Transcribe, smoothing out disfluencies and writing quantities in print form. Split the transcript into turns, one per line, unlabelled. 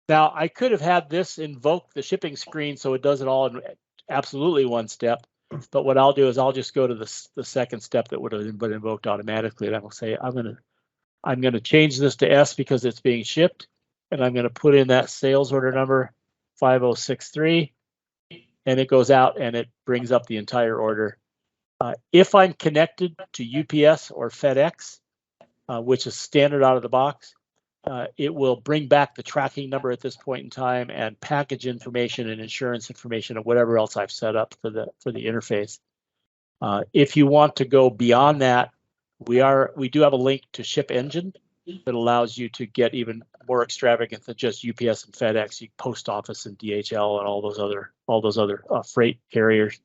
Now, I could have had this invoke the shipping screen so it does it all in absolutely one step. But what I'll do is I'll just go to the second step that would have been invoked automatically, and I will say I'm gonna change this to S because it's being shipped, and I'm gonna put in that sales order number 5063, and it goes out and it brings up the entire order. If I'm connected to UPS or FedEx, which is standard out of the box, it will bring back the tracking number at this point in time and package information and insurance information and whatever else I've set up for the interface. If you want to go beyond that, we do have a link to Ship Engine that allows you to get even more extravagant than just UPS and FedEx, post office and DHL and all those other freight carriers.